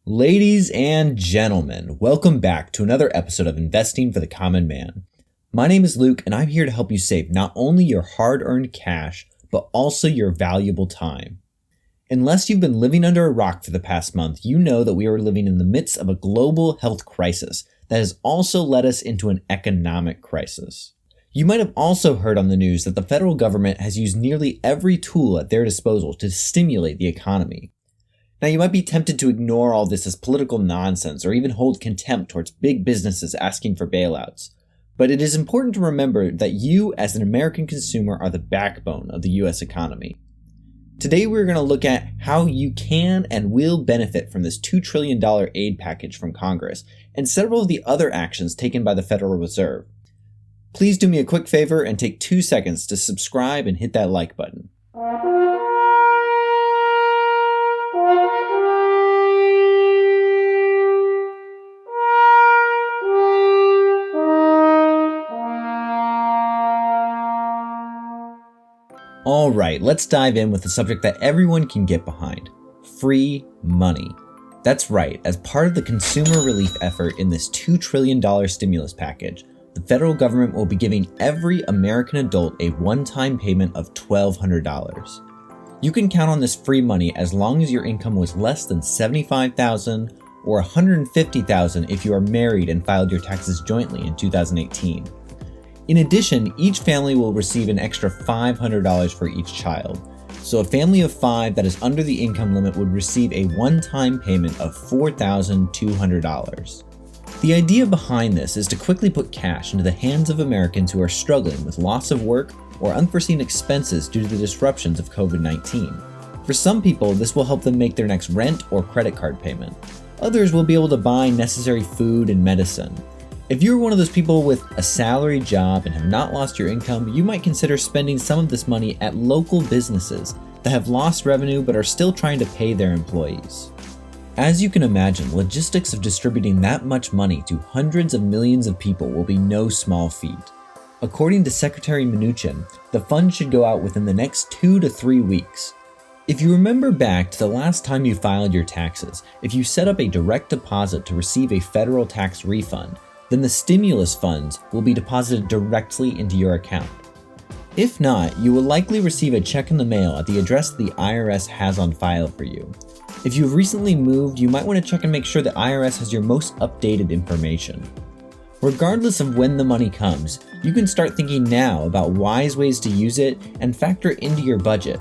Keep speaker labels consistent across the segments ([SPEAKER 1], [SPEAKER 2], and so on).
[SPEAKER 1] Ladies and gentlemen, welcome back to another episode of Investing for the Common Man. My name is Luke, and I'm here to help you save not only your hard-earned cash, but also your valuable time. Unless you've been living under a rock for the past month, you know that we are living in the midst of a global health crisis that has also led us into an economic crisis. You might have also heard on the news that the federal government has used nearly every tool at their disposal to stimulate the economy. Now, you might be tempted to ignore all this as political nonsense or even hold contempt towards big businesses asking for bailouts. But it is important to remember that you, as an American consumer, are the backbone of the U.S. economy. Today, we're going to look at how you can and will benefit from this $2 trillion aid package from Congress and several of the other actions taken by the Federal Reserve. Please do me a quick favor and take 2 seconds to subscribe and hit that like button. Alright, let's dive in with a subject that everyone can get behind: free money. That's right, as part of the consumer relief effort in this $2 trillion stimulus package, the federal government will be giving every American adult a one-time payment of $1,200. You can count on this free money as long as your income was less than $75,000 or $150,000 if you are married and filed your taxes jointly in 2018. In addition, each family will receive an extra $500 for each child. So a family of 5 that is under the income limit would receive a one-time payment of $4,200. The idea behind this is to quickly put cash into the hands of Americans who are struggling with loss of work or unforeseen expenses due to the disruptions of COVID-19. For some people, this will help them make their next rent or credit card payment. Others will be able to buy necessary food and medicine. If you're one of those people with a salary job and have not lost your income, you might consider spending some of this money at local businesses that have lost revenue but are still trying to pay their employees. As you can imagine, logistics of distributing that much money to hundreds of millions of people will be no small feat. According to Secretary Mnuchin, the funds should go out within the next 2 to 3 weeks. If you remember back to the last time you filed your taxes, if you set up a direct deposit to receive a federal tax refund, then the stimulus funds will be deposited directly into your account. If not, you will likely receive a check in the mail at the address the IRS has on file for you. If you've recently moved, you might want to check and make sure the IRS has your most updated information. Regardless of when the money comes, you can start thinking now about wise ways to use it and factor it into your budget.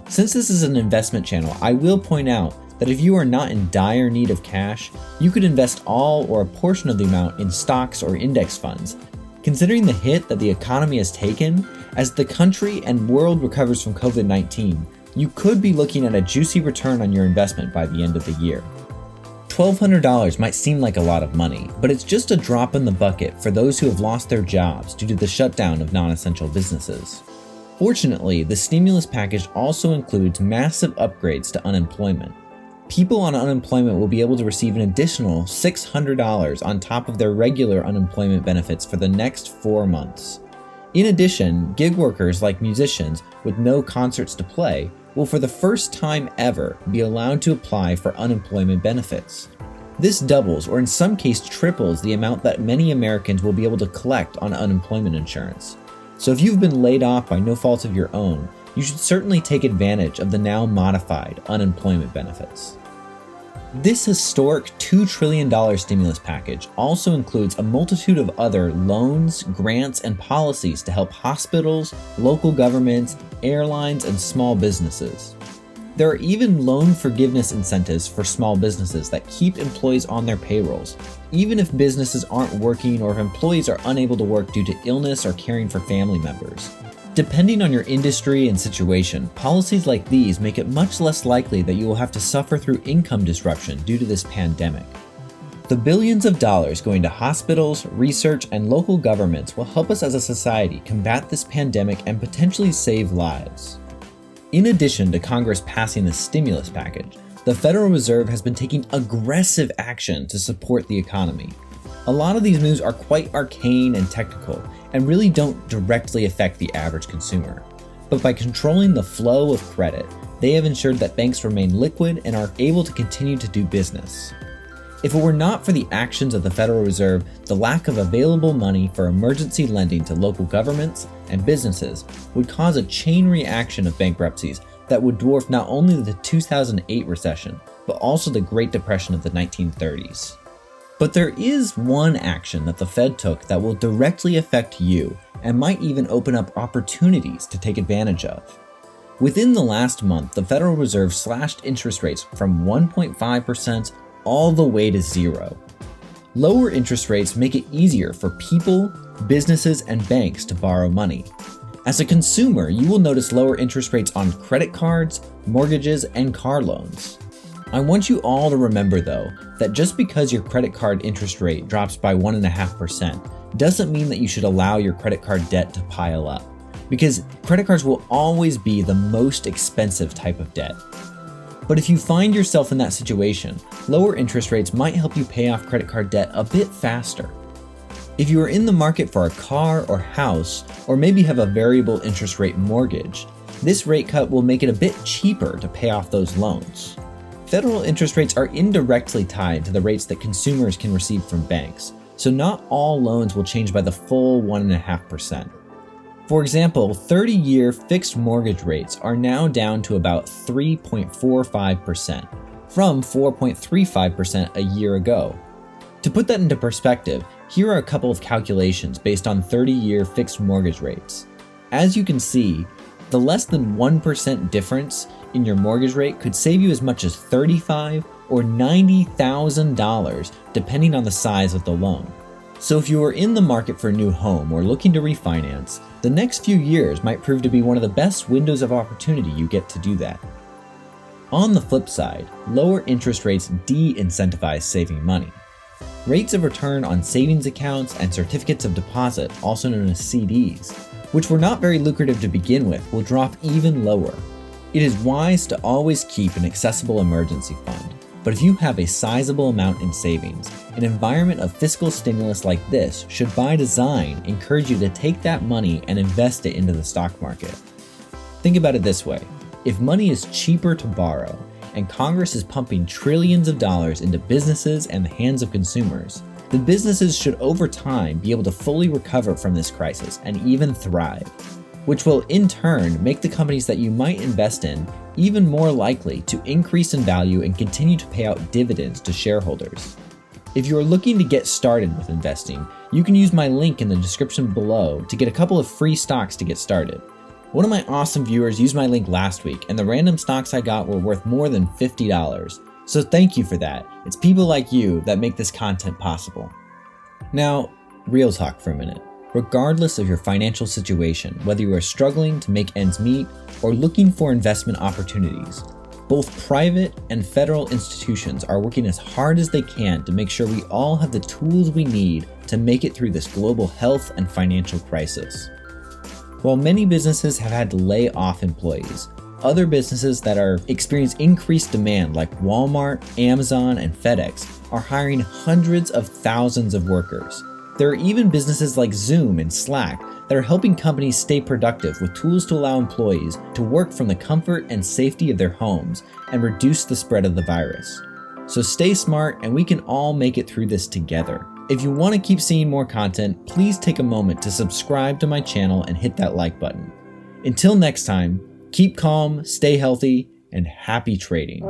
[SPEAKER 1] Since this is an investment channel, I will point out that if you are not in dire need of cash, you could invest all or a portion of the amount in stocks or index funds. Considering the hit that the economy has taken, as the country and world recovers from COVID-19, you could be looking at a juicy return on your investment by the end of the year. $1,200 might seem like a lot of money, but it's just a drop in the bucket for those who have lost their jobs due to the shutdown of non-essential businesses. Fortunately, the stimulus package also includes massive upgrades to unemployment. People on unemployment will be able to receive an additional $600 on top of their regular unemployment benefits for the next 4 months. In addition, gig workers like musicians with no concerts to play will for the first time ever be allowed to apply for unemployment benefits. This doubles, or in some cases triples, the amount that many Americans will be able to collect on unemployment insurance. So if you've been laid off by no fault of your own, you should certainly take advantage of the now modified unemployment benefits. This historic $2 trillion stimulus package also includes a multitude of other loans, grants, and policies to help hospitals, local governments, airlines, and small businesses. There are even loan forgiveness incentives for small businesses that keep employees on their payrolls, even if businesses aren't working or if employees are unable to work due to illness or caring for family members. Depending on your industry and situation, policies like these make it much less likely that you will have to suffer through income disruption due to this pandemic. The billions of dollars going to hospitals, research, and local governments will help us as a society combat this pandemic and potentially save lives. In addition to Congress passing the stimulus package, the Federal Reserve has been taking aggressive action to support the economy. A lot of these moves are quite arcane and technical, and really don't directly affect the average consumer. But by controlling the flow of credit, they have ensured that banks remain liquid and are able to continue to do business. If it were not for the actions of the Federal Reserve, the lack of available money for emergency lending to local governments and businesses would cause a chain reaction of bankruptcies that would dwarf not only the 2008 recession, but also the Great Depression of the 1930s. But there is one action that the Fed took that will directly affect you and might even open up opportunities to take advantage of. Within the last month, the Federal Reserve slashed interest rates from 1.5% all the way to 0. Lower interest rates make it easier for people, businesses, and banks to borrow money. As a consumer, you will notice lower interest rates on credit cards, mortgages, and car loans. I want you all to remember, though, that just because your credit card interest rate drops by 1.5% doesn't mean that you should allow your credit card debt to pile up, because credit cards will always be the most expensive type of debt. But if you find yourself in that situation, lower interest rates might help you pay off credit card debt a bit faster. If you are in the market for a car or house, or maybe have a variable interest rate mortgage, this rate cut will make it a bit cheaper to pay off those loans. Federal interest rates are indirectly tied to the rates that consumers can receive from banks, so not all loans will change by the full 1.5%. For example, 30-year fixed mortgage rates are now down to about 3.45%, from 4.35% a year ago. To put that into perspective, here are a couple of calculations based on 30-year fixed mortgage rates. As you can see, the less than 1% difference in your mortgage rate could save you as much as $35,000 or $90,000 depending on the size of the loan. So if you are in the market for a new home or looking to refinance, the next few years might prove to be one of the best windows of opportunity you get to do that. On the flip side, lower interest rates de-incentivize saving money. Rates of return on savings accounts and certificates of deposit, also known as CDs, which were not very lucrative to begin with, will drop even lower. It is wise to always keep an accessible emergency fund, but if you have a sizable amount in savings, an environment of fiscal stimulus like this should by design encourage you to take that money and invest it into the stock market. Think about it this way: if money is cheaper to borrow, and Congress is pumping trillions of dollars into businesses and the hands of consumers, then businesses should over time be able to fully recover from this crisis and even thrive, which will in turn make the companies that you might invest in even more likely to increase in value and continue to pay out dividends to shareholders. If you are looking to get started with investing, you can use my link in the description below to get a couple of free stocks to get started. One of my awesome viewers used my link last week, and the random stocks I got were worth more than $50. So thank you for that. It's people like you that make this content possible. Now, real talk for a minute. Regardless of your financial situation, whether you are struggling to make ends meet or looking for investment opportunities, both private and federal institutions are working as hard as they can to make sure we all have the tools we need to make it through this global health and financial crisis. While many businesses have had to lay off employees, other businesses that are experiencing increased demand like Walmart, Amazon, and FedEx are hiring hundreds of thousands of workers. There are even businesses like Zoom and Slack that are helping companies stay productive with tools to allow employees to work from the comfort and safety of their homes and reduce the spread of the virus. So stay smart and we can all make it through this together. If you want to keep seeing more content, please take a moment to subscribe to my channel and hit that like button. Until next time, keep calm, stay healthy, and happy trading.